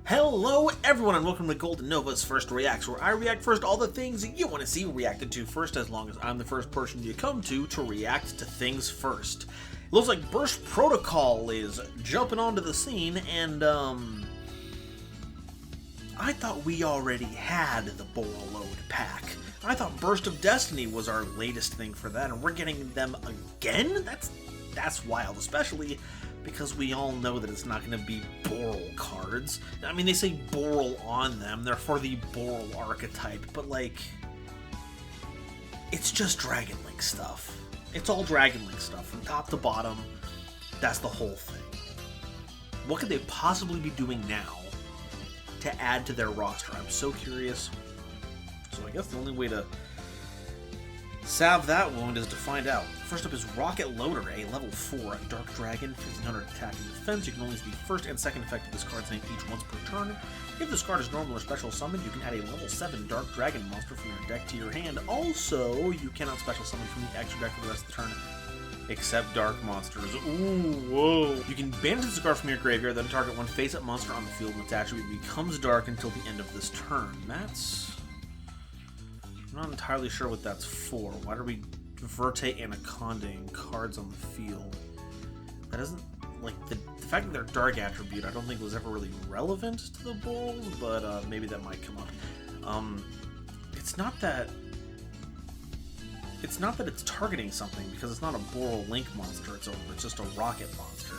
Hello everyone and welcome to Golden Nova's First Reacts, where I react first all the things you want to see reacted to first, as long as I'm the first person you come to react to things first. It looks like Burst Protocol is jumping onto the scene, and I thought we already had the Borreload pack. I thought Burst of Destiny was our latest thing for that, and we're getting them again? That's wild, especially because we all know that it's not going to be Boral cards. I mean, they say Boral on them, they're for the Boral archetype, but like, it's just Dragon Link stuff. It's all Dragon Link stuff, from top to bottom. That's the whole thing. What could they possibly be doing now to add to their roster? I'm so curious. So I guess the only way to salve that wound is to find out. First up is Rokket Loader, a level 4 Dark Dragon, 1500 attack and defense. You can only use the first and second effect of this card's name each once per turn. If this card is normal or special summoned, you can add a level 7 Dark Dragon monster from your deck to your hand. Also, you cannot special summon from the extra deck for the rest of the turn, except Dark monsters. Ooh, whoa. You can banish this card from your graveyard, then target one face-up monster on the field, and its attribute becomes dark until the end of this turn. I'm not entirely sure what that's for. Why are we Verte Anacondaing cards on the field? That isn't, like, the fact that they're dark attribute I don't think was ever really relevant to the Borals, but maybe that might come up. It's not that it's targeting something, because it's not a Boral Link monster, it's just a Rokket monster.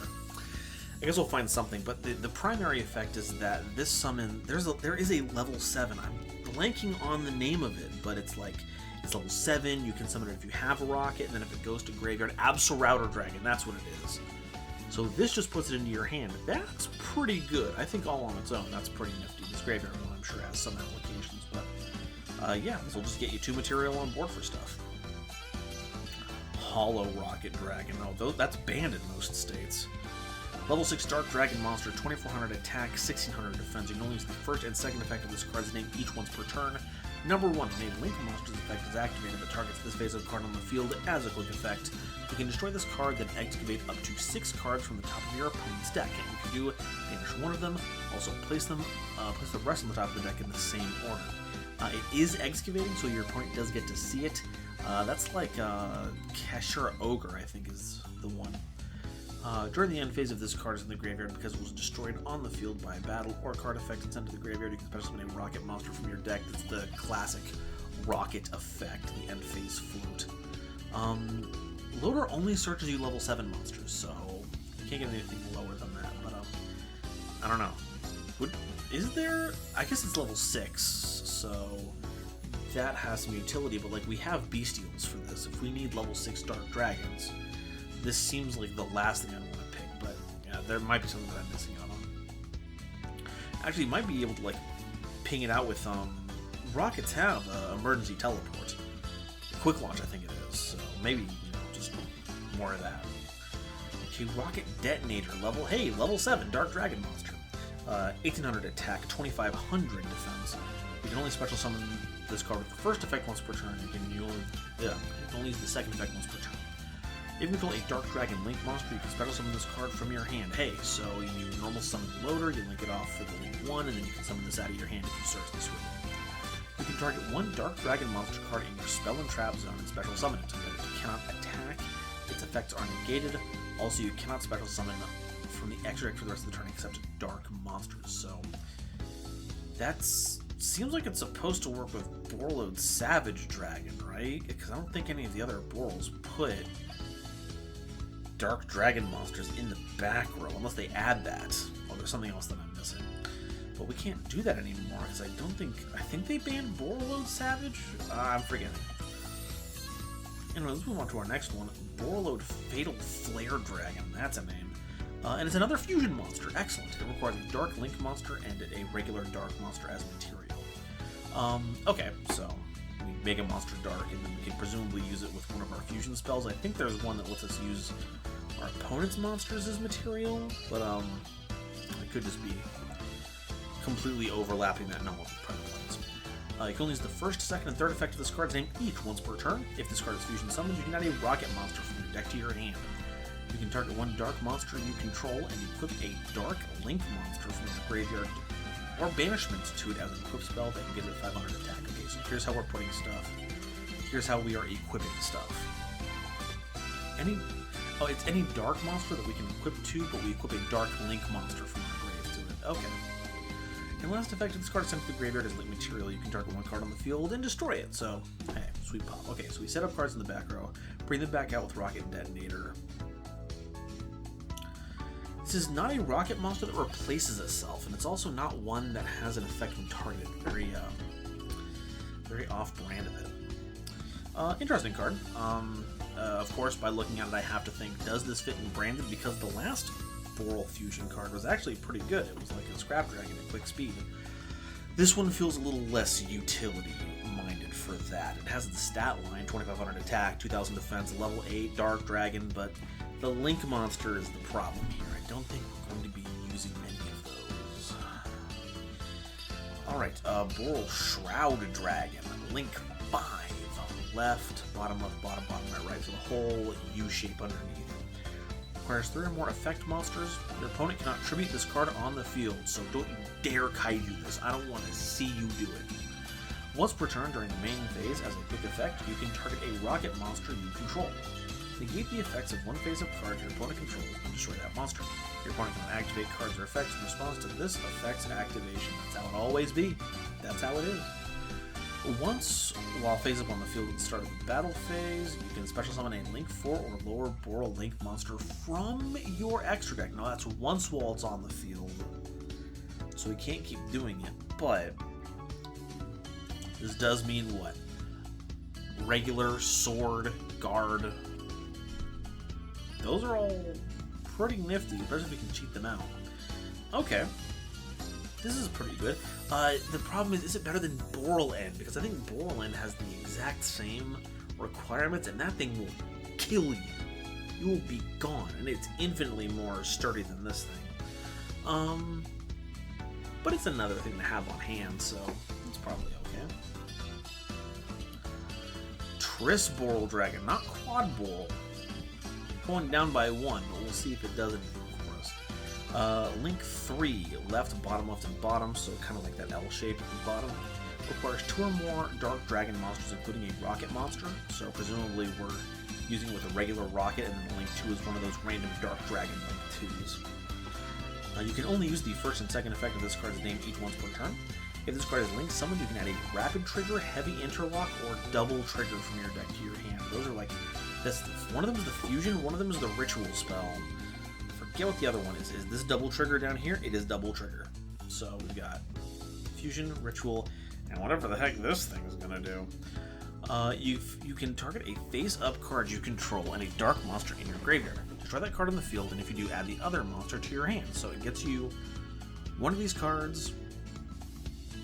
I guess we'll find something, but the primary effect is that this summon, there is a level 7. I'm blanking on the name of it, but it's level 7. You can summon it if you have a Rokket, and then if it goes to graveyard, Absolouter Dragon, that's what it is. So this just puts it into your hand. That's pretty good. I think all on its own, that's pretty nifty. This graveyard one, I'm sure, has some applications, but yeah, this will just get you 2 material on board for stuff. Hollow Rokket Dragon. Oh, that's banned in most states. Level 6 Dark Dragon monster, 2400 attack, 1600 defense. You can only use the first and second effect of this card's name each once per turn. Number 1, when a Link monster's effect is activated but targets this face-up card on the field as a quick effect, you can destroy this card, then excavate up to 6 cards from the top of your opponent's deck. And if you do, banish one of them, also place the rest on the top of the deck in the same order. It is excavating, so your opponent does get to see it. That's like Kashira Ogre, I think, is the one. During the end phase of this card is in the graveyard because it was destroyed on the field by a battle or a card effect and sent to the graveyard. You can special summon a Rokket monster from your deck. That's the classic Rokket effect, the end phase float. Loader only searches you level 7 monsters, so you can't get anything lower than that, but I don't know. Is there? I guess it's level 6, so that has some utility, but like, we have Bestials for this. If we need level 6 Dark Dragons, this seems like the last thing I'd want to pick, but yeah, there might be something that I'm missing out on. Actually, you might be able to like ping it out with Rockets have emergency teleport, quick launch I think it is, so maybe, just more of that. Okay, Rokket Detonator, level 7 Dark Dragon monster, 1800 attack, 2500 defense. You can only special summon this card with the first effect once per turn. You can only use the second effect once per turn. If you control a Dark Dragon Link monster, you can special summon this card from your hand. Hey, so you normal summon Loader, you link it off for the Link 1, and then you can summon this out of your hand if you search this way. You can target one Dark Dragon monster card in your spell and trap zone and special summon it. But it cannot attack, its effects are negated. Also, you cannot special summon from the extra deck for the rest of the turn except Dark monsters. So that seems like it's supposed to work with Borreload Savage Dragon, right? Because I don't think any of the other Borals put Dark Dragon monsters in the back row, unless they add that. Or there's something else that I'm missing. But we can't do that anymore, because I think they banned Borreload Savage? I'm forgetting. Anyway, let's move on to our next one. Borreload Fatal Flare Dragon, that's a name. And it's another fusion monster, excellent. It requires a Dark Link monster and a regular Dark monster as material. Okay, so we make a monster dark, and then we can presumably use it with one of our fusion spells. I think there's one that lets us use our opponent's monsters as material, but it could just be completely overlapping that number of plans. You can only use the first, second, and third effect of this card's name each once per turn. If this card is fusion summoned, you can add a Rokket monster from your deck to your hand. You can target one dark monster you control and equip a Dark Link monster from your graveyard or banishment to it as an equip spell that gives it 500 attack. Okay, so here's how we're putting stuff. Here's how we are equipping stuff. It's any dark monster that we can equip to, but we equip a dark link monster from our grave to it. Okay. And last effect, if this card is sent to the graveyard as link material, you can target one card on the field and destroy it. So, hey, sweet pop. Okay, so we set up cards in the back row, bring them back out with Rokket Detonator. This is not a rocket monster that replaces itself, and it's also not one that has an effect when targeted. Very off-brand of it. Interesting card. Of course, by looking at it, I have to think, does this fit in branded? Because the last Boral Fusion card was actually pretty good. It was like a Scrap Dragon at quick speed. This one feels a little less utility-minded for that. It has the stat line, 2500 attack, 2000 defense, level 8, Dark Dragon, but the Link monster is the problem here. I don't think we're going to be using many of those. Alright, Boral Shroud Dragon, Link 5. Left, bottom, right, so the whole U shape underneath. Requires 3 or more effect monsters. Your opponent cannot tribute this card on the field, so don't you dare kaiju this. I don't want to see you do it. Once per turn during the main phase, as a quick effect, you can target a rocket monster you control. Negate the effects of one phase up card your opponent controls and destroy that monster. Your opponent can activate cards or effects in response to this effect's activation. That's how it always be. That's how it is. Once, while phase up on the field at the start of the battle phase, you can special summon a Link 4 or lower Boral Link monster from your extra deck. Now that's once while it's on the field, so we can't keep doing it, but this does mean what? Regular, sword, guard. Those are all pretty nifty, especially if we can cheat them out. Okay. This is pretty good. The problem is it better than Boral End? Because I think Boral End has the exact same requirements, and that thing will kill you. You will be gone, and it's infinitely more sturdy than this thing. But it's another thing to have on hand, so it's probably okay. Triss Boral Dragon, not Quad Boral. Going down by 1, but we'll see if it does anything for us. Link 3, left, and bottom, so kind of like that L shape at the bottom. Requires 2 or more Dark Dragon monsters, including a Rocket monster, so presumably we're using it with a regular Rocket, and then the Link 2 is one of those random Dark Dragon Link 2s. You can only use the first and second effect of this card's name each once per turn. If this card is Link summoned, you can add a Rapid Trigger, Heavy Interlock, or Double Trigger from your deck to your hand. Those are like, one of them is the Fusion, one of them is the Ritual spell. Forget what the other one is. Is this Double Trigger down here? It is Double Trigger. So we've got Fusion, Ritual, and whatever the heck this thing is going to do. You can target a face-up card you control and a dark monster in your graveyard. Destroy that card on the field, and if you do, add the other monster to your hand. So it gets you one of these cards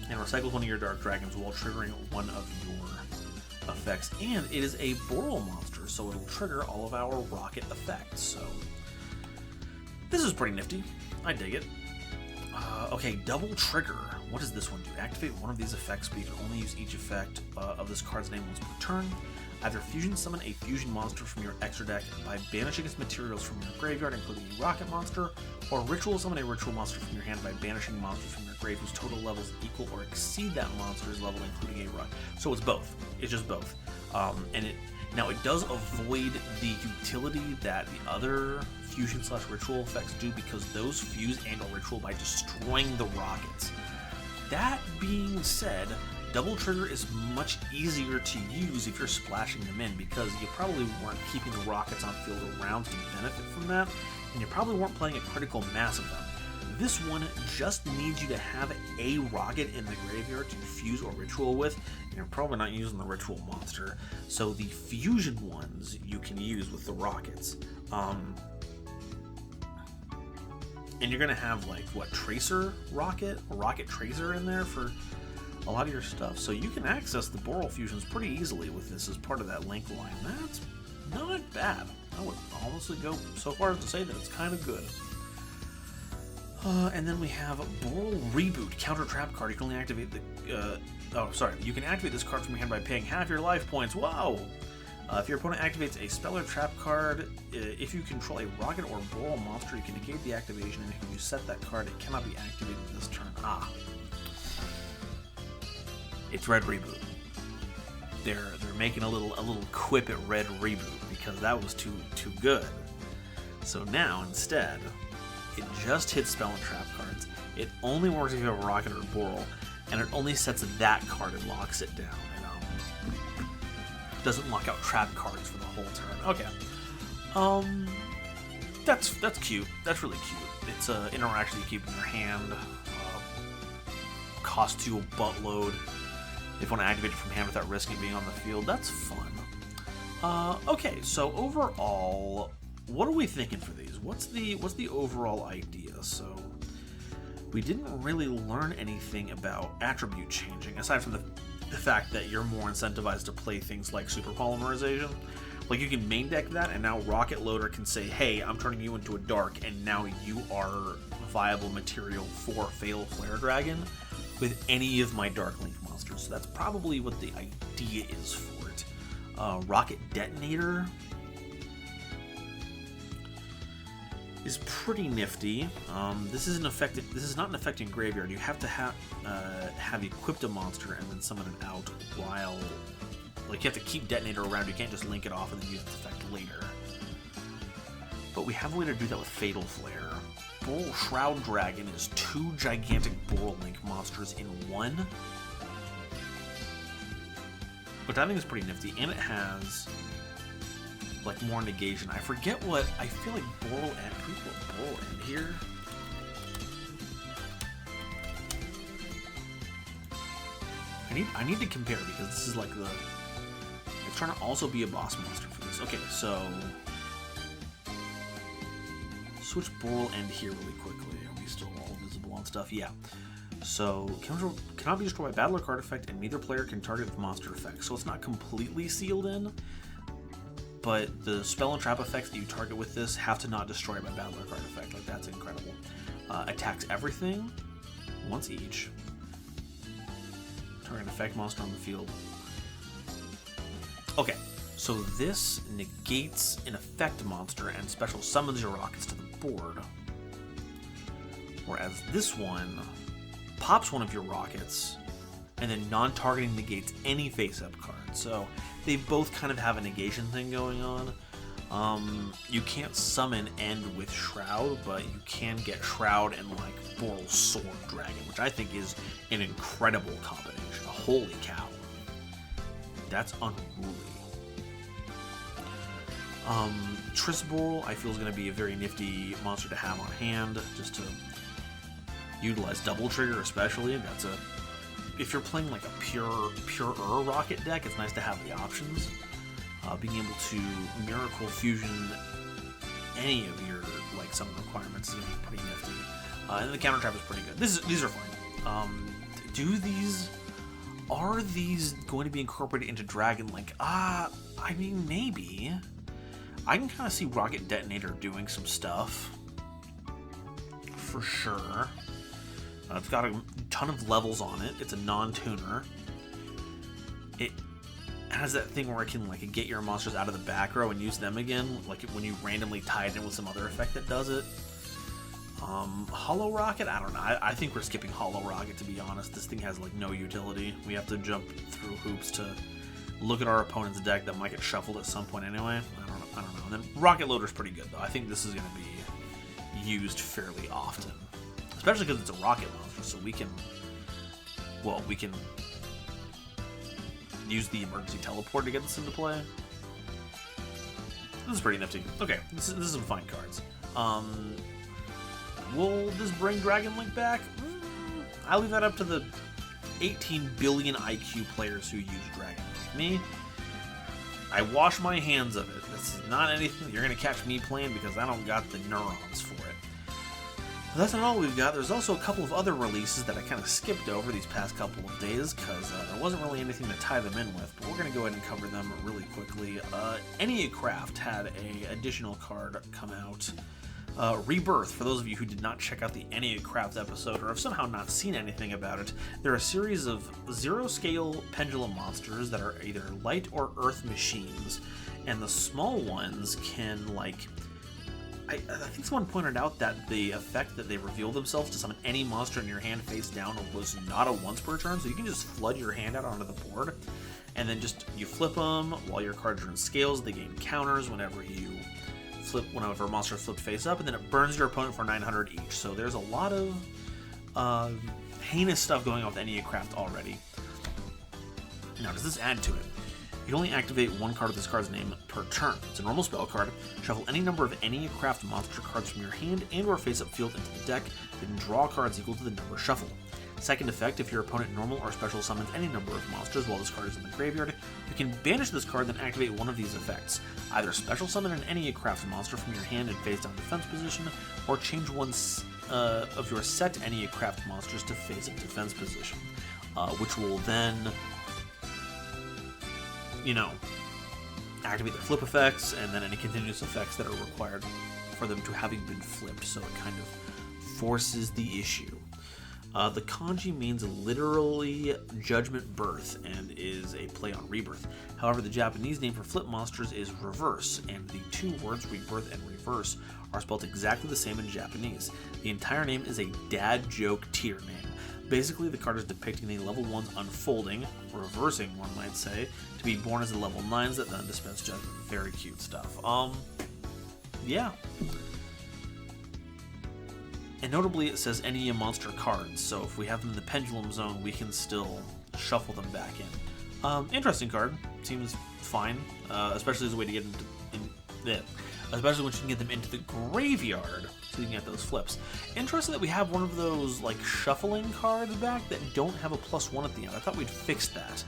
and recycles one of your Dark Dragons while triggering one of your effects. And it is a Boral monster, so it'll trigger all of our Rocket effects. So this is pretty nifty. I dig it. Okay, Double Trigger. What does this one do? Activate one of these effects, but you can only use each effect of this card's name once per turn. Either Fusion summon a Fusion monster from your extra deck by banishing its materials from your graveyard, including a Rocket monster, or Ritual summon a Ritual monster from your hand by banishing monsters from your grave whose total levels equal or exceed that monster's level, including a Rocket. So it's both. It's just both. Now it does avoid the utility that the other Fusion/Ritual effects do, because those fuse and or Ritual by destroying the Rockets. That being said, Double Trigger is much easier to use if you're splashing them in, because you probably weren't keeping the Rockets on field around to benefit from that, and you probably weren't playing a critical mass of them. This one just needs you to have a Rocket in the graveyard to fuse or Ritual with, and you're probably not using the Ritual monster, so the Fusion ones you can use with the Rockets. And you're going to have, like, what, Tracer Rocket? Or Rocket Tracer in there for a lot of your stuff. So you can access the Boral Fusions pretty easily with this as part of that Link line. That's not bad. I would honestly go so far as to say that it's kind of good. And then we have Boral Reboot, Counter Trap card. You can only activate the... You can activate this card from your hand by paying half your life points. Wow! If your opponent activates a spell or trap card, if you control a Rocket or Boral monster, you can negate the activation, and if you set that card, it cannot be activated this turn. It's Red Reboot. They're making a little quip at Red Reboot because that was too good. So now instead, it just hits spell and trap cards. It only works if you have a Rokket or a Boral, and it only sets that card and locks it down. It doesn't lock out trap cards for the whole turn. Okay. That's cute. That's really cute. It's an interaction you keep in your hand. Costs you a buttload. If you want to activate it from hand without risking being on the field, that's fun. Okay, so overall, what are we thinking for these? What's the overall idea? So we didn't really learn anything about attribute changing, aside from the fact that you're more incentivized to play things like super polymerization. Like, you can main deck that, and now Rocket Loader can say, hey, I'm turning you into a dark, and now you are viable material for Fatal Flare Dragon with any of my Dark Link monsters. So that's probably what the idea is for it. Rocket Detonator is pretty nifty. This is not an effect in graveyard. You have to have equipped a monster and then summon it out while, like, you have to keep Detonator around. You can't just link it off and then use its effect later. But we have a way to do that with Fatal Flare. Boral Shroud Dragon is 2 gigantic Boral Link monsters in 1, which I think is pretty nifty, and it has like more negation. I forget what I feel like Boral End. Can we put Boral End here? I need to compare because this is like it's trying to also be a boss monster for this. Okay, so switch Boral End here really quickly. Are we still all visible on stuff? Yeah. So, cannot be destroyed by battle or card effect, and neither player can target with monster effects. So it's not completely sealed in, but the spell and trap effects that you target with this have to not destroy by battle or card effect. Like, that's incredible. Attacks everything once each. Target an effect monster on the field. Okay, so this negates an effect monster and special summons your rockets to the board. Whereas this one pops one of your rockets and then non-targeting negates any face-up card. So they both kind of have a negation thing going on. You can't summon End with Shroud, but you can get Shroud and like Boral Sword Dragon, which I think is an incredible combination. Holy cow. That's unruly. Boral, I feel, is going to be a very nifty monster to have on hand, just to utilize Double Trigger especially. If you're playing like a pure Rocket deck, it's nice to have the options. Being able to Miracle Fusion any of your like summon requirements is going to be pretty nifty. And the counter trap is pretty good. These are fine. Are these going to be incorporated into Dragon Link? I mean, maybe. I can kind of see Rocket Detonator doing some stuff. For sure. It's got a ton of levels on it. It's a non-tuner. It has that thing where it can like get your monsters out of the back row and use them again, like when you randomly tie it in with some other effect that does it. Hollow Rocket? I don't know. I think we're skipping Hollow Rocket, to be honest. This thing has like no utility. We have to jump through hoops to look at our opponent's deck that might get shuffled at some point anyway. I don't know. And then Rocket Loader's pretty good though. I think this is going to be used fairly often, especially because it's a rocket monster, so we can use the emergency teleport to get this into play. This is pretty nifty. Okay, this is some fine cards. Will this bring Dragon Link back? I'll leave that up to the 18 billion IQ players who use Dragon Link. Me, I wash my hands of it. This is not anything that you're going to catch me playing because I don't got the neurons for it. But that's not all we've got. There's also a couple of other releases that I kind of skipped over these past couple of days because there wasn't really anything to tie them in with, but we're going to go ahead and cover them really quickly. Enneacraft had an additional card come out. Rebirth, for those of you who did not check out the Enneacraft episode or have somehow not seen anything about it, they're a series of zero-scale pendulum monsters that are either light or earth machines, and the small ones can, like, I think someone pointed out that the effect that they reveal themselves to summon any monster in your hand face down was not a once per turn, so you can just flood your hand out onto the board, and then just you flip them while your cards are in scales. They gain counters whenever a monster is flipped face up, and then it burns your opponent for 900 each. So there's a lot of heinous stuff going on with Enneacraft already. Now, does this add to it? You can only activate one card with this card's name per turn. It's a normal spell card. Shuffle any number of Enneacraft monster cards from your hand and or face-up field into the deck, then draw cards equal to the number shuffled. Second effect, if your opponent normal or special summons any number of monsters while this card is in the graveyard, you can banish this card, then activate one of these effects. Either special summon an Enneacraft monster from your hand in face-down defense position, or change one of your set Enneacraft monsters to face-up defense position, which will then, activate their flip effects, and then any continuous effects that are required for them to having been flipped, so it kind of forces the issue. The kanji means literally Judgment Birth and is a play on Rebirth. However, the Japanese name for flip monsters is reverse, and the two words rebirth and reverse are spelled exactly the same in Japanese. The entire name is a dad joke tier name. Basically, the card is depicting the level 1's unfolding, reversing one might say, to be born as the level 9s that then dispense judgment. Very cute stuff. Yeah. And notably, it says any monster cards, so if we have them in the pendulum zone, we can still shuffle them back in. Interesting card. Seems fine, especially as a way to get especially when you can get them into the graveyard, so you can get those flips. Interesting that we have one of those like shuffling cards back that don't have a +1 at the end. I thought we'd fixed that.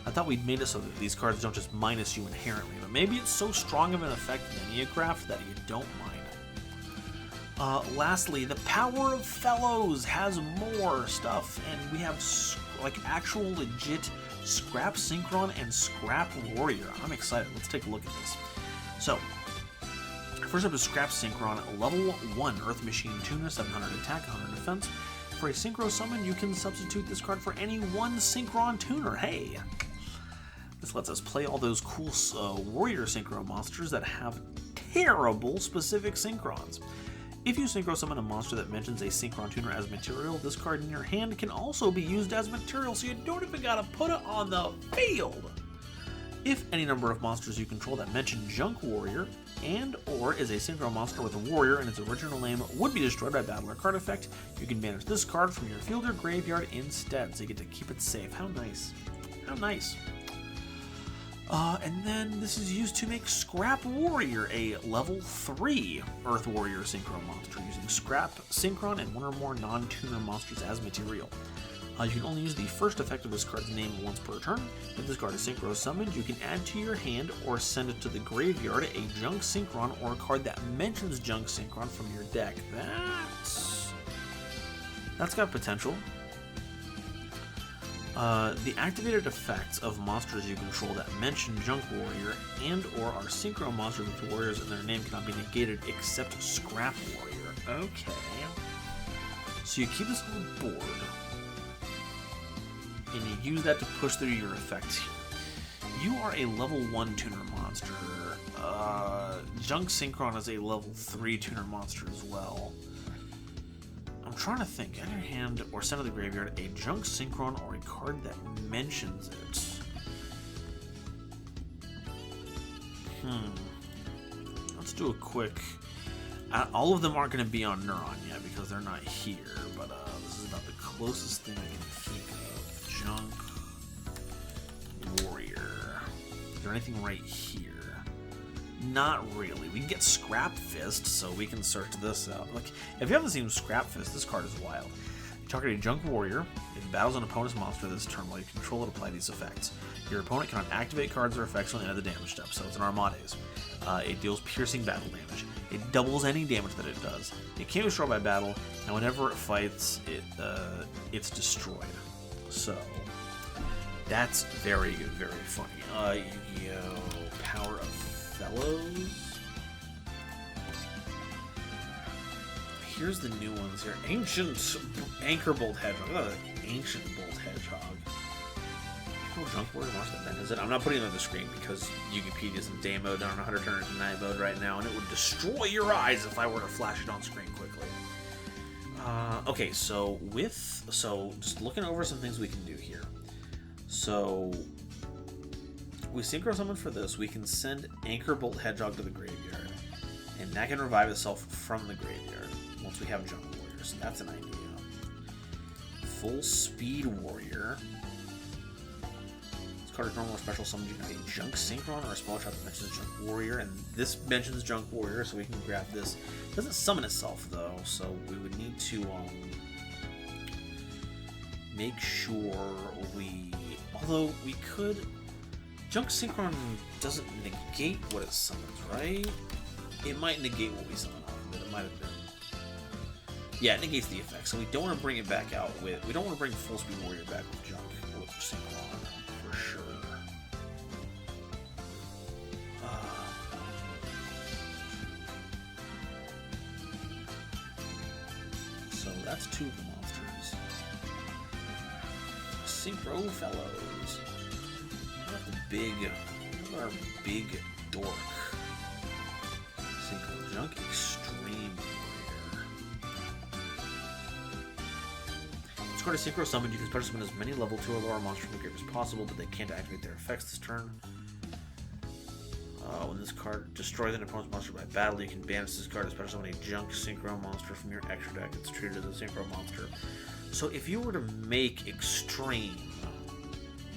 I thought we'd made it so that these cards don't just minus you inherently, but maybe it's so strong of an effect in Enneacraft that you don't mind. Lastly, the Power of Fellows has more stuff, and we have actual legit Scrap Synchron and Scrap Warrior. I'm excited. Let's take a look at this. So, first up is Scrap Synchron, level 1 Earth Machine Tuner, 700 attack, 100 defense. For a Synchro summon, you can substitute this card for any one Synchron Tuner. Hey! This lets us play all those cool Warrior Synchro monsters that have terrible specific Synchrons. If you Synchro summon a monster that mentions a Synchron Tuner as material, this card in your hand can also be used as material, so you don't even gotta put it on the field! If any number of monsters you control that mention Junk Warrior and or is a Synchro monster with a warrior in its original name would be destroyed by battle or card effect, you can banish this card from your field or graveyard instead, so you get to keep it safe. How nice. How nice. And then this is used to make Scrap Warrior, a level 3 Earth Warrior Synchro monster, using Scrap, Synchron, and one or more non-tuner monsters as material. You can only use the first effect of this card's name once per turn. If this card is Synchro summoned, you can add to your hand or send it to the graveyard a Junk Synchron or a card that mentions Junk Synchron from your deck. That's got potential. The activated effects of monsters you control that mention Junk Warrior and or are Synchro monsters with warriors in their name cannot be negated except Scrap Warrior. Okay. So you keep this on the board, and you use that to push through your effects here. You are a level 1 tuner monster. Junk Synchron is a level 3 tuner monster as well. I'm trying to think. Enter your hand or send to the graveyard a Junk Synchron or a card that mentions it. Let's do a quick... all of them aren't going to be on Neuron yet because they're not here, but this is about the closest thing I can think of. Junk Warrior. Is there anything right here? Not really. We can get Scrap Fist, so we can search this out. Like, if you haven't seen Scrap Fist, this card is wild. You target a Junk Warrior. It battles an opponent's monster this turn while you control it. Apply these effects. Your opponent cannot activate cards or effects on the end of the damage step, so it's an Armades. It deals piercing battle damage. It doubles any damage that it does. It can't be destroyed by battle, and whenever it fights, it's destroyed. So, that's very, very funny. Yu-Gi-Oh! Power of Fellows. Here's the new ones here. Ancient Anchor Bolt Hedgehog. Ancient Bolt Hedgehog. single junk warrior monster that is it? I'm not putting it on the screen because Yugipedia is in day mode. I don't know how to turn it into night mode right now, and it would destroy your eyes if I were to flash it on screen quickly. Okay, so just looking over some things we can do here. So we synchro summon for this. We can send Anchor Bolt Hedgehog to the graveyard, and that can revive itself from the graveyard once we have junk warriors. That's an idea. Full Speed Warrior. This card is normal or special summon. You can have a Junk Synchron or a spell shot that mentions Junk Warrior, and this mentions Junk Warrior, so we can grab this. It doesn't summon itself though, so we would need to make sure we. Although we could. Junk Synchron doesn't negate what it summons, right? It might negate what we summon off of it. It might have been. Yeah, it negates the effect, so we don't want to bring it back out with. We don't want to bring Full Speed Warrior back with Junk with Synchron for sure. So that's two of the monsters. Synchro fellows. What our big dork? Synchro Junk Extreme. To synchro summon, you can special summon as many level 2 or lower monsters from the grave as possible, but they can't activate their effects this turn. When this card destroys an opponent's monster by battle, you can banish this card to special summon a junk synchro monster from your extra deck. It's treated as a synchro monster. So if you were to make Extreme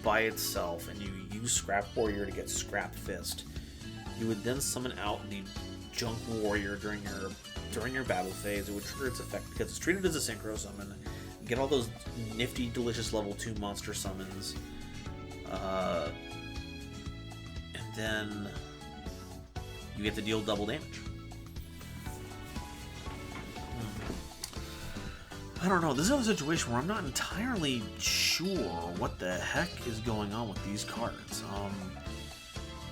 by itself and you use Scrap Warrior to get Scrap Fist, you would then summon out the Junk Warrior during your battle phase. It would trigger its effect because it's treated as a synchro summon. Get all those nifty, delicious level 2 monster summons. And then you get to deal double damage. I don't know. This is a situation where I'm not entirely sure what the heck is going on with these cards.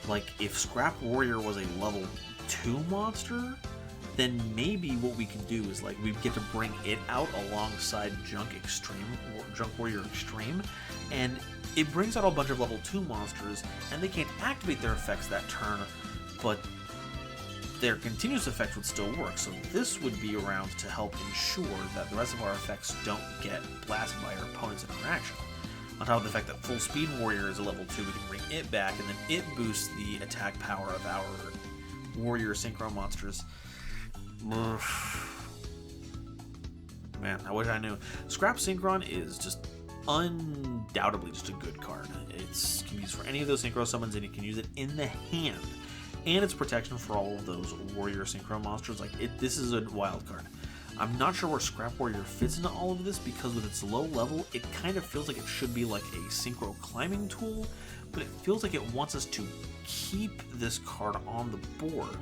Like, if Scrap Warrior was a level 2 monster, then maybe what we can do is, like, we get to bring it out alongside Junk Warrior Extreme, and it brings out a bunch of level 2 monsters, and they can't activate their effects that turn, but their continuous effects would still work, so this would be around to help ensure that the rest of our effects don't get blasted by our opponent's interaction. On top of the fact that Full Speed Warrior is a level 2, we can bring it back, and then it boosts the attack power of our Warrior Synchro monsters. Man, I wish I knew. Scrap Synchron is just undoubtedly just a good card. It's can be used for any of those synchro summons, and you can use it in the hand. And it's protection for all of those Warrior Synchro monsters. Like, this is a wild card. I'm not sure where Scrap Warrior fits into all of this, because with its low level, it kind of feels like it should be like a synchro climbing tool, but it feels like it wants us to keep this card on the board.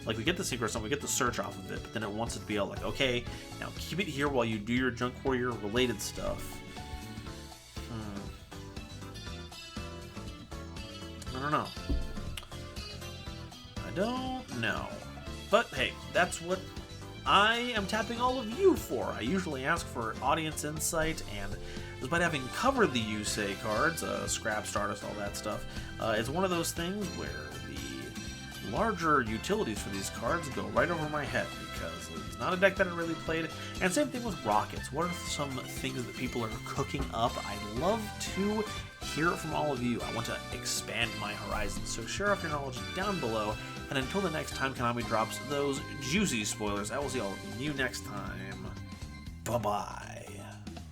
Like, we get the synchro summon, we get the search off of it, but then it wants it to be all like, okay, now keep it here while you do your Junk Warrior related stuff. I don't know. I don't know. But hey, that's what I am tapping all of you for. I usually ask for audience insight, and despite having covered the Yusei cards, Scrap, Stardust, all that stuff, it's one of those things where the larger utilities for these cards go right over my head, because it's not a deck that I really played. And same thing with Rockets. What are some things that people are cooking up? I'd love to hear it from all of you. I want to expand my horizons, so share off your knowledge down below. And until the next time Konami drops those juicy spoilers, I will see all of you next time. Bye-bye.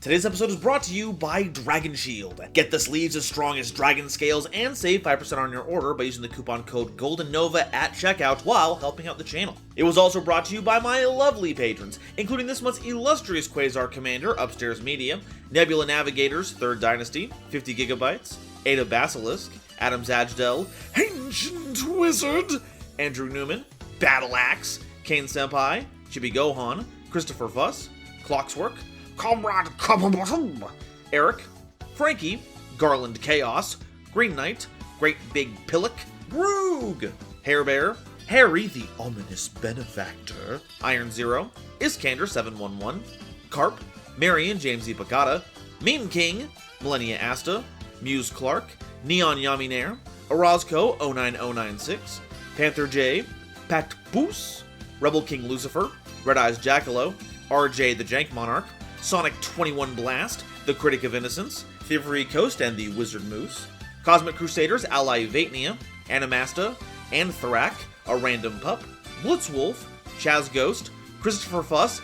Today's episode is brought to you by Dragon Shield. Get the sleeves as strong as dragon scales and save 5% on your order by using the coupon code GoldenNova at checkout while helping out the channel. It was also brought to you by my lovely patrons, including this month's illustrious Quasar Commander, Upstairs Media, Nebula Navigators, 3rd Dynasty, 50 Gigabytes, Ada Basilisk, Adam Zajdel, Ancient Wizard, Andrew Newman, Battle Axe, Kane Senpai, Chibi Gohan, Christopher Fuss, Clockswork, Comrade Common, Eric, Frankie, Garland Chaos, Green Knight, Great Big Pillock, Roog, Hair Bear, Harry the Ominous Benefactor, Iron Zero, Iskander 711, Carp, Marion James E. Picata, Meme King, Millennia Asta, Muse Clark, Neon Yaminair, Orozco 09096, Panther J, Pact Boos, Rebel King Lucifer, Red Eyes Jackalow, RJ the Jank Monarch, Sonic 21 Blast, the Critic of Innocence, Thievery Coast and the Wizard Moose, Cosmic Crusaders Ally Vatnia, Animasta, Anthrak, a Random Pup, Blitzwolf, Chaz Ghost, Christopher Fuss,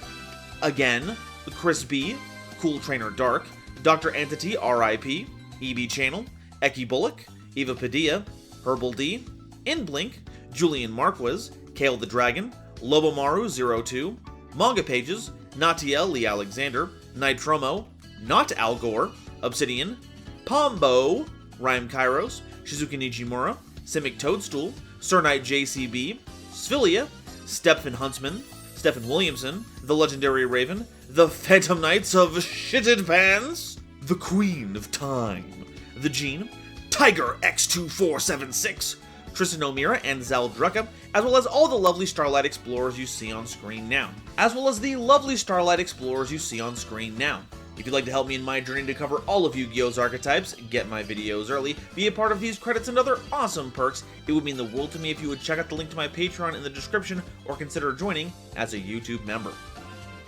again, Chris B, Cool Trainer Dark, Dr. Entity RIP, EB Channel, Eki Bullock, Eva Padilla, Herbal D, Inblink, Julian Marquez, Kale the Dragon, Lobomaru02, Manga Pages, Natiel Lee Alexander, Nitromo, Not Al Gore, Obsidian, Pombo, Rhyme Kairos, Shizuka Nijimura, Simic Toadstool, Sir Knight JCB, Sphilia, Stephen Huntsman, Stephen Williamson, The Legendary Raven, The Phantom Knights of Shitted Pants, The Queen of Time, The Gene, Tiger X2476, Tristan O'Meara and Zaldrucka, as well as all the lovely Starlight Explorers you see on screen now. If you'd like to help me in my journey to cover all of Yu-Gi-Oh's archetypes, get my videos early, be a part of these credits and other awesome perks, it would mean the world to me if you would check out the link to my Patreon in the description or consider joining as a YouTube member.